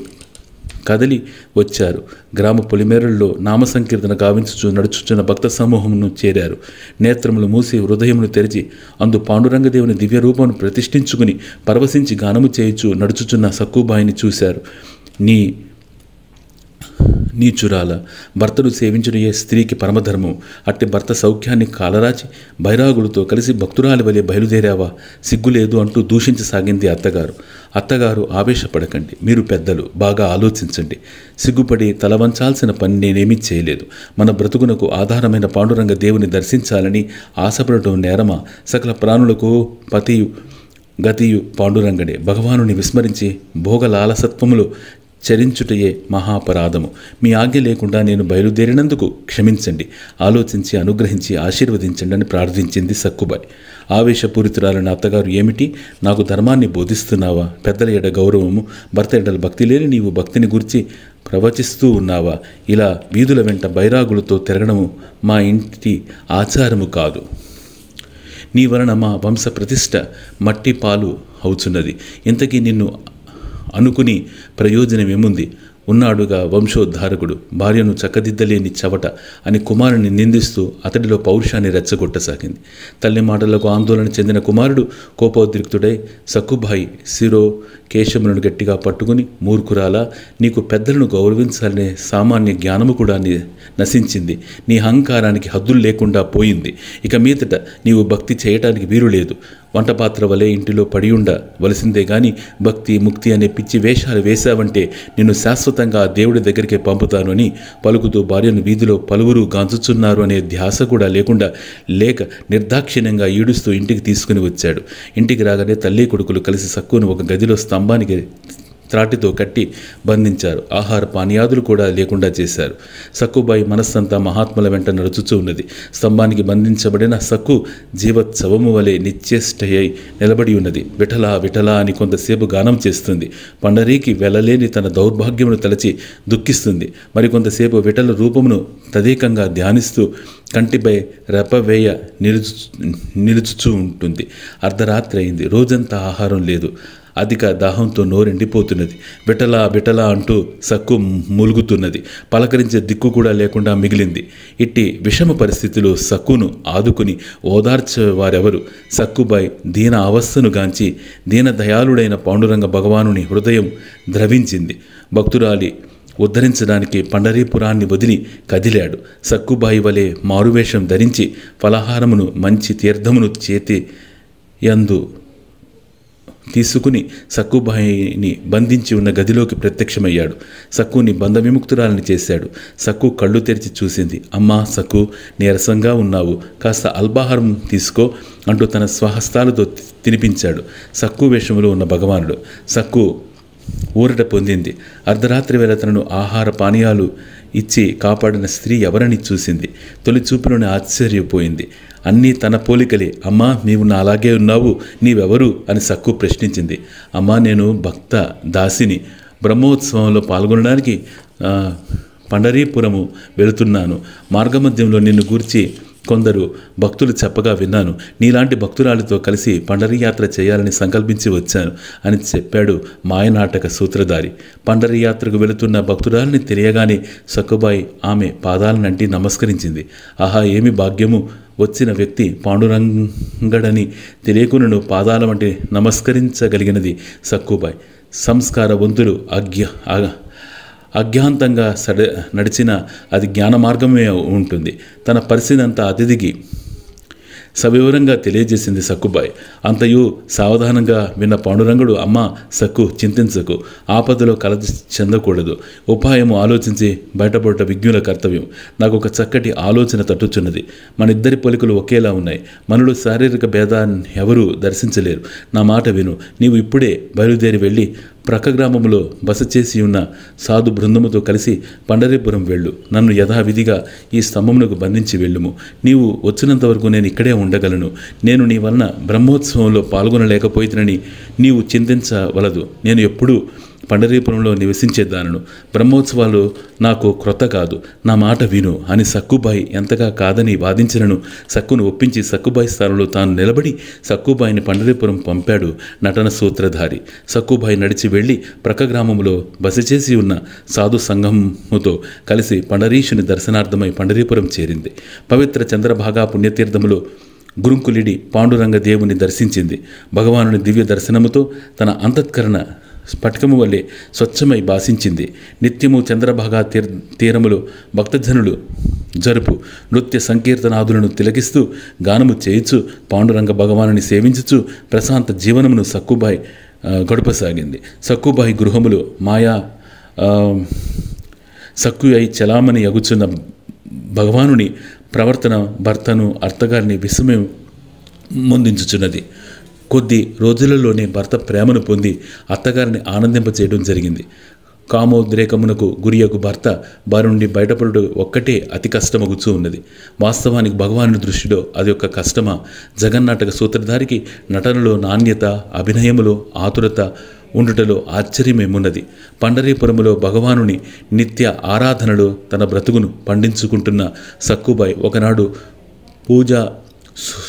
కదలి వచ్చారు. గ్రామ పొలిమేరల్లో నామసంకీర్తన గావించుచు నడుచుచున్న భక్త సమూహమును చేరారు. నేత్రములు మూసి హృదయమును తెరిచి అందు పాండురంగదేవుని దివ్య రూపమును ప్రతిష్ఠించుకుని పరవశించి గానము చేయుచు నడుచుచున్న సక్కుబాయిని చూశారు. నీచురాల భర్తను సేవించుట ఏ స్త్రీకి పరమధర్మం. అట్టి భర్త సౌఖ్యాన్ని కాలరాచి బైరాగులతో కలిసి భక్తురాలి వలె బయలుదేరావా, సిగ్గులేదు అంటూ దూషించసాగింది అత్తగారు. అత్తగారు, ఆవేశపడకండి, మీరు పెద్దలు, బాగా ఆలోచించండి. సిగ్గుపడి తలవంచాల్సిన పని నేనేమీ చేయలేదు. మన బ్రతుకునకు ఆధారమైన పాండురంగ దేవుని దర్శించాలని ఆశపడటం నేరమా? సకల ప్రాణులకు పతియు గతియు పాండురంగడే. భగవానుని విస్మరించి భోగలాలసత్వములు చరించుటయే మహాపరాధము. మీ ఆజ్ఞ లేకుండా నేను బయలుదేరినందుకు క్షమించండి, ఆలోచించి అనుగ్రహించి ఆశీర్వదించండి అని ప్రార్థించింది సక్కుబాయి. ఆవేశపూరితురాలైన అత్తగారు, ఏమిటి, నాకు ధర్మాన్ని బోధిస్తున్నావా? పెద్దల ఎడ గౌరవము, భర్త ఎడల భక్తి లేని నీవు భక్తిని గురించి ప్రవచిస్తూ ఉన్నావా? ఇలా వీధుల వెంట బైరాగులతో తిరగడము మా ఇంటి ఆచారము కాదు. నీ వలన మా వంశ ప్రతిష్ట మట్టి పాలు అవుచున్నది. ఇంతకీ నిన్ను అనుకుని ప్రయోజనమేముంది? ఉన్నాడుగా వంశోద్ధారకుడు, భార్యను చక్కదిద్దలేని చవట అని కుమారుని నిందిస్తూ అతడిలో పౌరుషాన్ని రెచ్చగొట్టసాగింది. తల్లి మాటలకు ఆందోళన చెందిన కుమారుడు కోపోద్రిక్తుడై సక్కుబాయి శిరో కేశములను గట్టిగా పట్టుకుని, మూర్ఖురాలా, నీకు పెద్దలను గౌరవించాలనే సామాన్య జ్ఞానము కూడా నశించింది. నీ అహంకారానికి హద్దులు లేకుండా పోయింది. ఇక మీదట నీవు భక్తి చేయటానికి వీలు లేదు. వంటపాత్ర వలె ఇంటిలో పడియుండవలసిందే గాని భక్తి ముక్తి అనే పిచ్చి వేషాలు వేశావంటే నిన్ను శాశ్వతంగా దేవుడి దగ్గరికే పంపుతాను అని పలుకుతూ భార్యను వీధిలో పలువురు గాంచుచున్నారు అనే ధ్యాస కూడా లేక నిర్దాక్షిణ్యంగా ఈడుస్తూ ఇంటికి తీసుకుని వచ్చాడు. ఇంటికి రాగానే తల్లి కొడుకులు కలిసి సక్కును ఒక గదిలో స్తంభానికి త్రాటితో కట్టి బంధించారు. ఆహార పానీయాదులు కూడా లేకుండా చేశారు. సక్కుబాయి మనస్సంతా మహాత్ముల వెంట నడుచుచూ ఉన్నది. స్తంభానికి బంధించబడిన సక్కు జీవోత్సవము వలె నిశ్చేష్టయై నిలబడి ఉన్నది. విఠలా విఠలా అని కొంతసేపు గానం చేస్తుంది. పండరీకి వెళ్ళలేని తన దౌర్భాగ్యమును తలచి దుఃఖిస్తుంది. మరికొంతసేపు విఠల రూపమును తదేకంగా ధ్యానిస్తూ కంటిపై రెపవేయ నిలుచుచూ ఉంటుంది. అర్ధరాత్రి అయింది. రోజంతా ఆహారం లేదు. అధిక దాహంతో నోరెండిపోతున్నది. బిటలా బిటలా అంటూ సక్కు మూలుగుతున్నది. పలకరించే దిక్కు కూడా లేకుండా మిగిలింది. ఇట్టి విషమ పరిస్థితిలో సక్కును ఆదుకుని ఓదార్చేవారెవరు? సక్కుబాయి దీన అవస్థను గాంచి దీనదయాళుడైన పాండురంగ భగవానుని హృదయం ద్రవించింది. భక్తురాలి ఉద్ధరించడానికి పండరీపురాన్ని వదిలి కదిలాడు. సక్కుబాయి వలె మారువేషం ధరించి ఫలహారమును మంచి తీర్థమును చేతి యందు తీసుకుని సక్కుబాయిని బంధించి ఉన్న గదిలోకి ప్రత్యక్షమయ్యాడు. సక్కుని బంధ విముక్తురాలని చేశాడు. సక్కు కళ్ళు తెరిచి చూసింది. అమ్మా సక్కు, నీరసంగా ఉన్నావు, కాస్త అల్పాహారం తీసుకో అంటూ తన స్వహస్తాలతో తినిపించాడు సక్కు వేషంలో ఉన్న భగవానుడు. సక్కు ఊరట పొందింది. అర్ధరాత్రి వేళ తనను ఆహార పానీయాలు ఇచ్చి కాపాడిన స్త్రీ ఎవరని చూసింది. తొలి చూపులోనే ఆశ్చర్యపోయింది. అన్నీ తన పోలికలే. అమ్మా, నీవు నా అలాగే ఉన్నావు, నీవెవరు అని సక్కు ప్రశ్నించింది. అమ్మా, నేను భక్త దాసిని, బ్రహ్మోత్సవంలో పాల్గొనడానికి పండరీపురము వెళుతున్నాను. మార్గమధ్యంలో నిన్ను గూర్చి కొందరు భక్తులు చెప్పగా విన్నాను. నీలాంటి భక్తురాలితో కలిసి పండరీ యాత్ర చేయాలని సంకల్పించి వచ్చాను అని చెప్పాడు మాయనాటక సూత్రధారి. పండరీ యాత్రకు వెళుతున్న భక్తురాలిని తెలియగానే సక్కుబాయి ఆమె పాదాలనంటి నమస్కరించింది. ఆహా, ఏమి భాగ్యము! వచ్చిన వ్యక్తి పాండురంగడని తెలియకునను పాదాల వంటి నమస్కరించగలిగినది సక్కుబాయి. సంస్కారవంతులు అజ్ఞాంతంగా నడిచిన అది జ్ఞాన మార్గమే ఉంటుంది. తన పరిస్థితినంతా అతిథికి సవివరంగా తెలియజేసింది సక్కుబాయి. అంతయు సావధానంగా విన్న పాండురంగుడు, అమ్మ సక్కు, చింతించకు, ఆపదలో కలత చెందకూడదు. ఉపాయము ఆలోచించి బయటపడట విజ్ఞుల కర్తవ్యం. నాకు ఒక చక్కటి ఆలోచన తట్టుచున్నది. మన ఇద్దరి పోలికలు ఒకేలా ఉన్నాయి. మనలో శారీరక భేదాన్ని ఎవరూ దర్శించలేరు. నా మాట విను. నీవు ఇప్పుడే బయలుదేరి వెళ్ళి ప్రక్క గ్రామంలో బస చేసి ఉన్న సాధు బృందముతో కలిసి పండరీపురం వెళ్ళు. నన్ను యథావిధిగా ఈ స్తంభమునకు బంధించి వెళ్ళుము. నీవు వచ్చినంత వరకు నేను ఇక్కడే ఉండగలను. నేను నీ వలన బ్రహ్మోత్సవంలో పాల్గొనలేకపోయినని నీవు చింతించవలదు. నేను ఎప్పుడూ పండరీపురంలో నివసించేదానను. బ్రహ్మోత్సవాలు నాకు క్రొత్త కాదు. నా మాట విను అని సక్కుబాయి ఎంతగా కాదని వాదించినను సక్కును ఒప్పించి సక్కుబాయి స్థానంలో తాను నిలబడి సక్కుబాయిని పండరీపురం పంపాడు నటన సూత్రధారి. సక్కుబాయి నడిచి వెళ్ళి ప్రక్క గ్రామంలో బస చేసి ఉన్న సాధు సంఘముతో కలిసి పండరీషుని దర్శనార్థమై పండరీపురం చేరింది. పవిత్ర చంద్రభాగా పుణ్యతీర్థములో గురుంకులిడి పాండురంగ దేవుని దర్శించింది. భగవానుని దివ్య దర్శనముతో తన అంతఃకరణ స్ఫటికము వల్లే స్వచ్ఛమై భాషించింది. నిత్యము చంద్రభాగా తీరములో భక్తజనులు జరుపు నృత్య సంకీర్తనాదులను తిలకిస్తూ గానము చేయుచు పాండురంగ భగవానుని సేవించుచు ప్రశాంత జీవనమును సక్కుబాయి గడపసాగింది. సక్కుబాయి గృహములో మాయా సక్కు అయి చలామణి అగుచున్న భగవానుని ప్రవర్తన భర్తను అత్తగారిని విస్మయం ముందించుచున్నది. కొద్ది రోజులలోనే భర్త ప్రేమను పొంది అత్తగారిని ఆనందింపచేయడం జరిగింది. కామోద్రేకమునకు గురియకు భర్త బారి నుండి బయటపడు ఒక్కటే అతి కష్టమగుచూ ఉన్నది. వాస్తవానికి భగవానుని దృష్టిలో అది ఒక కష్టమా? జగన్నాటక సూత్రధారికి నటనలో నాణ్యత, అభినయములో ఆతురత ఉండుటలో ఆశ్చర్యమేమున్నది. పండరీపురములో భగవానుని నిత్య ఆరాధనలో తన బ్రతుకును పండించుకుంటున్న సక్కుబాయి ఒకనాడు పూజా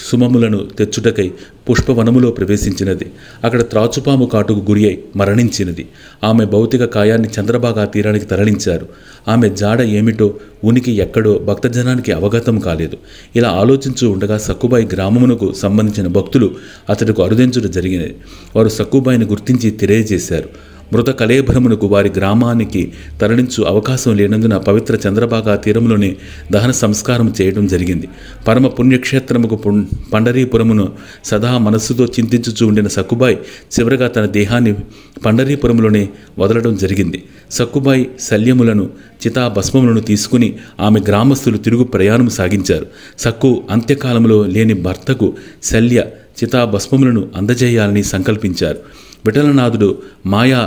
సుమములను తెచ్చుటకై పుష్పవనములో ప్రవేశించినది. అక్కడ త్రాచుపాము కాటుకు గురి అయి మరణించినది. ఆమె భౌతిక కాయాన్ని చంద్రభాగా తీరానికి తరలించారు. ఆమె జాడ ఏమిటో, ఉనికి ఎక్కడో భక్తజనానికి అవగతం కాలేదు. ఇలా ఆలోచించు ఉండగా సక్కుబాయి గ్రామమునకు సంబంధించిన భక్తులు అతడికి అరుదించుట జరిగినది. వారు సక్కుబాయిని గుర్తించి తెలియజేశారు. మృత కళేభరమునకు వారి గ్రామానికి తరలించు అవకాశం లేనందున పవిత్ర చంద్రభాగా తీరములోనే దహన సంస్కారం చేయడం జరిగింది. పరమ పుణ్యక్షేత్రముకు పండరీపురమును సదా మనస్సుతో చింతించుచూ ఉండిన సక్కుబాయి చివరగా తన దేహాన్ని పండరీపురంలోనే వదలడం జరిగింది. సక్కుబాయి శల్యములను, చితాభస్మములను తీసుకుని ఆమె గ్రామస్తులు తిరుగు ప్రయాణం సాగించారు. సక్కు అంత్యకాలంలో లేని భర్తకు శల్య, చితాభస్మములను అందజేయాలని సంకల్పించారు. విఠలనాథుడు మాయా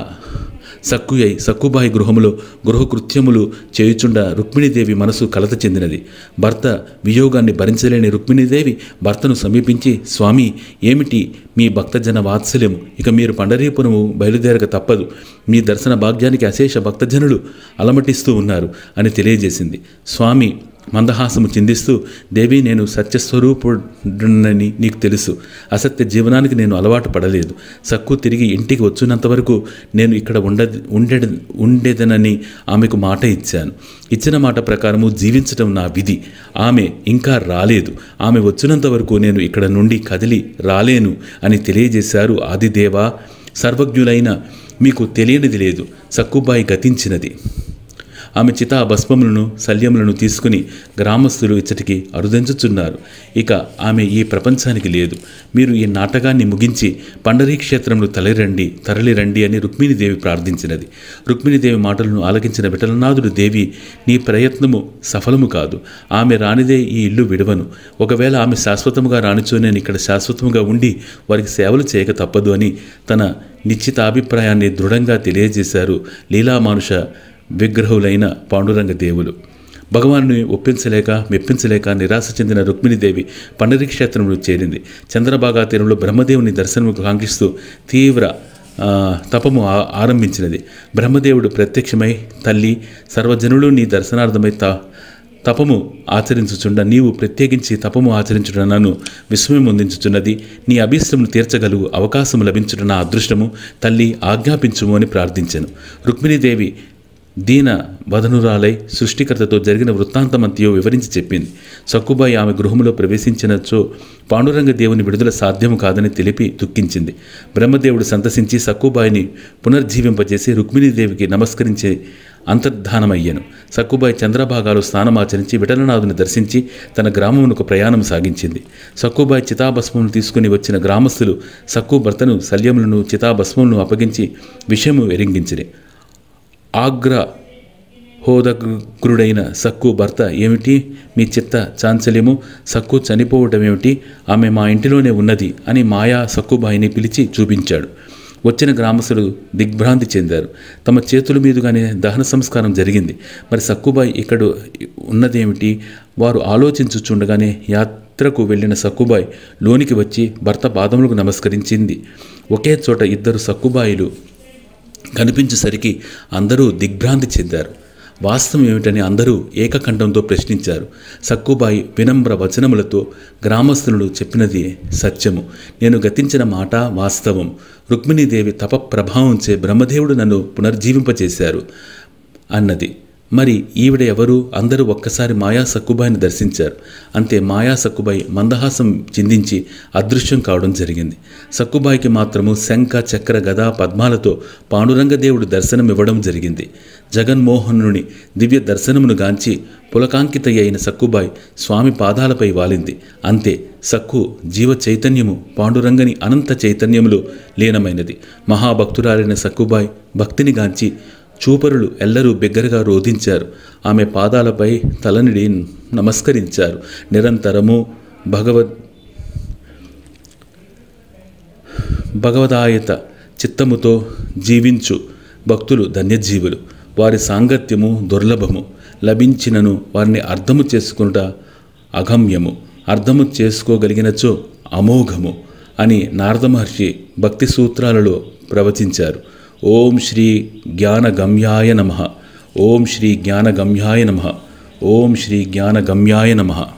సక్కుయై సక్కుబాయి గృహములో గృహకృత్యములు చేయుచుండ రుక్మిణీదేవి మనసు కలత చెందినది. భర్త వియోగాన్ని భరించలేని రుక్మిణీదేవి భర్తను సమీపించి, స్వామి, ఏమిటి మీ భక్తజన వాత్సల్యము? ఇక మీరు పండరీపురము బయలుదేరక తప్పదు. మీ దర్శన భాగ్యానికి అశేష భక్తజనులు అలమటిస్తూ ఉన్నారు అని తెలియజేసింది. స్వామి మందహాసము చిందిస్తూ, దేవి, నేను సత్యస్వరూపుడనని నీకు తెలుసు. అసత్య జీవనానికి నేను అలవాటు పడలేదు. సక్కు తిరిగి ఇంటికి వచ్చినంత వరకు నేను ఇక్కడ ఉండేదనని ఆమెకు మాట ఇచ్చాను. ఇచ్చిన మాట ప్రకారము జీవించటం నా విధి. ఆమె ఇంకా రాలేదు. ఆమె వచ్చినంత వరకు నేను ఇక్కడ నుండి కదిలి రాలేను అని తెలియజేశారు. ఆదిదేవా, సర్వజ్ఞులైన మీకు తెలియనిది లేదు. సక్కుబాయి గతించినది. ఆమె చితా భస్మములను శల్యములను తీసుకుని గ్రామస్తులు ఇచ్చటికి అరుదించుచున్నారు. ఇక ఆమె ఈ ప్రపంచానికి లేదు. మీరు ఈ నాటకాన్ని ముగించి పండరీ క్షేత్రంలో తరలిరండి అని రుక్మిణీదేవి ప్రార్థించినది. రుక్మిణీదేవి మాటలను ఆలకించిన విఠలనాథుడు, దేవి, నీ ప్రయత్నము సఫలము కాదు. ఆమె రానిదే ఈ ఇల్లు విడవను. ఒకవేళ ఆమె శాశ్వతముగా రానిచో నేను ఇక్కడ శాశ్వతముగా ఉండి వారికి సేవలు చేయక తప్పదు అని తన నిశ్చితాభిప్రాయాన్ని దృఢంగా తెలియజేశారు లీలామానుష విగ్రహులైన పాండురంగ దేవులు. భగవాన్ని మెప్పించలేక నిరాశ చెందిన రుక్మిణీదేవి పండరీ క్షేత్రంలో చేరింది. చంద్రభాగా తీరంలో బ్రహ్మదేవుని దర్శనము కాంక్షిస్తూ తీవ్ర తపము ఆరంభించినది. బ్రహ్మదేవుడు ప్రత్యక్షమై, తల్లి, సర్వజనులు నీ దర్శనార్థమై తపము ఆచరించుచుండ, నీవు ప్రత్యేకించి తపము ఆచరించుట నన్ను విస్మయం పొందించుచున్నది. నీ అభీష్టమును తీర్చగలుగు అవకాశము లభించుట నా అదృష్టము, తల్లి ఆజ్ఞాపించుము అని ప్రార్థించెను. రుక్మిణీదేవి దీన వదనురాలై సృష్టికర్తతో జరిగిన వృత్తాంతమంతయో వివరించి చెప్పింది. సక్కుబాయి ఆమె గృహంలో ప్రవేశించినచో పాండురంగ దేవుని విడుదల సాధ్యము కాదని తెలిపి దుఃఖించింది. బ్రహ్మదేవుడు సంతసించి సక్కుబాయిని పునర్జీవింపజేసి రుక్మిణీదేవికి నమస్కరించి అంతర్ధానమయ్యాను. సక్కుబాయి చంద్రభాగాలో స్నానమాచరించి విఠలనాథుని దర్శించి తన గ్రామమునకు ప్రయాణం సాగించింది. సక్కుబాయి చితాభస్మమును తీసుకుని వచ్చిన గ్రామస్తులు సక్కు భర్తను శల్యములను చితాభస్మములను అప్పగించి విషయము ఎరింగించిరి. ఆగ్రహోదగ్రుడైన సక్కు భర్త, ఏమిటి మీ చిత్త చాంచల్యము? సక్కు చనిపోవటమేమిటి? ఆమె మా ఇంటిలోనే ఉన్నది అని మాయా సక్కుబాయిని పిలిచి చూపించాడు. వచ్చిన గ్రామస్తులు దిగ్భ్రాంతి చెందారు. తమ చేతుల మీదుగానే దహన సంస్కారం జరిగింది. మరి సక్కుబాయి ఇక్కడ ఉన్నదేమిటి? వారు ఆలోచించుచుండగానే యాత్రకు వెళ్ళిన సక్కుబాయి లోనికి వచ్చి భర్త పాదములకు నమస్కరించింది. ఒకే చోట ఇద్దరు సక్కుబాయిలు కనిపించేసరికి అందరూ దిగ్భ్రాంతి చెందారు. వాస్తవం ఏమిటని అందరూ ఏకకంఠంతో ప్రశ్నించారు. సక్కుబాయి వినమ్ర వచనములతో గ్రామస్తులు చెప్పినది సత్యము. నేను గతించిన మాట వాస్తవం. రుక్మిణీదేవి తప ప్రభావంచే బ్రహ్మదేవుడు నన్ను పునర్జీవింపచేశారు అన్నది. మరి ఈవిడ ఎవరు? అందరూ ఒక్కసారి మాయా సక్కుబాయిని దర్శించారు. అంతే, మాయా సక్కుబాయి మందహాసం చిందించి అదృశ్యం కావడం జరిగింది. సక్కుబాయికి మాత్రము శంఖ, చక్ర, గదా, పద్మాలతో పాండురంగదేవుడు దర్శనం ఇవ్వడం జరిగింది. జగన్మోహనుని దివ్య దర్శనమును గాంచి పులకాంకిత అయిన సక్కుబాయి స్వామి పాదాలపై వాలింది. అంతే, సక్కు జీవ చైతన్యము పాండురంగని అనంత చైతన్యములో లీనమైనది. మహాభక్తురాలైన సక్కుబాయి భక్తిని గాంచి చూపరులు ఎల్లరూ బిగ్గరగా రోధించారు. ఆమె పాదాలపై తలనిడి నమస్కరించారు. నిరంతరము భగవదాయత చిత్తముతో జీవించు భక్తులు ధన్యజీవులు. వారి సాంగత్యము దుర్లభము. లభించినను వారిని అర్థము చేసుకునుట అగమ్యము. అర్థము చేసుకోగలిగినచో అమోఘము అని నారద మహర్షి భక్తి సూత్రాలలో ప్రవచించారు. ఓం శ్రీ జ్ఞానగమ్యాయ నమః. ఓం శ్రీ జ్ఞానగమ్యాయ నమః. ఓం శ్రీ జ్ఞానగమ్యాయ నమః.